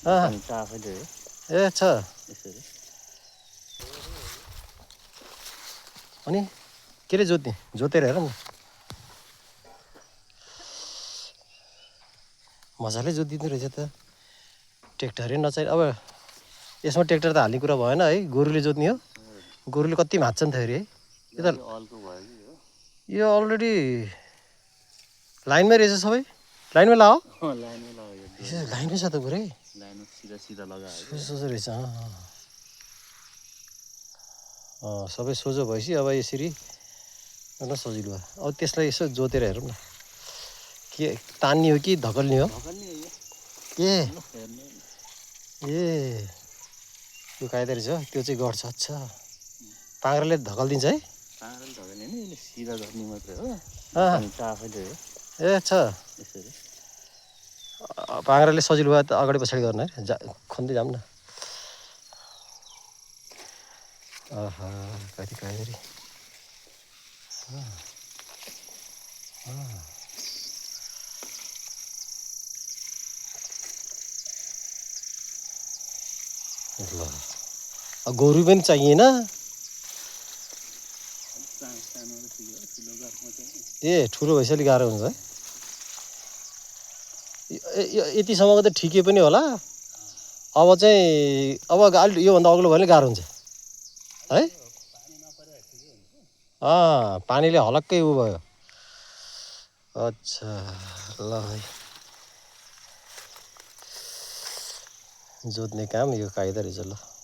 आफैले ए छ यसरी अनि के रे जोत्ने जोतेर हेर न मजाले जोतिँदो रहेछ त ट्र्याक्टरै नचाहिँ अब यसमा ट्र्याक्टर त हाल्ने कुरा भएन है गोरुले जोत्ने हो गोरुले कति भाँच्छ नि त फेरि है यो त अलको भयो कि हो यो अलरेडी लाइनमै रहेछ सबै लाइनमै लाओ लाइनमै लगायो लाइनमै छ त पुरै लाइनमा सिधा सिधा लगायो सोझो रहेछ सबै सोझो भएपछि अब यसरी गर्न सजिलो भयो अब त्यसलाई यसो जोतेर हेरौँ न के तान्ने हो कि धकल्ने हो ए ए यो कायदा रहेछ त्यो चाहिँ गर्छ अच्छा पाङ्ग्राले धकलिदिन्छ है पाङ्ग्राले धकेल्ने नि यसले सिधा धर्ने मात्रै हो आफैले ए छ यसरी पाङ्ग्राले सजिलो भयो त अगाडि पछाडि गर्न है खन्दै जाऊँ न आहा कति कायदरी ल गोरु पनि चाहिएन ए ठुलो भएपछि अलिक गाह्रो हुन्छ है यतिसम्मको त ठिकै पनि होला अब चाहिँ अब अलि योभन्दा अग्लो भयो भने गाह्रो हुन्छ है पानीले हलक्कै उ भयो अच्छा ल है जोत्ने काम यो कायदा रहेछ ल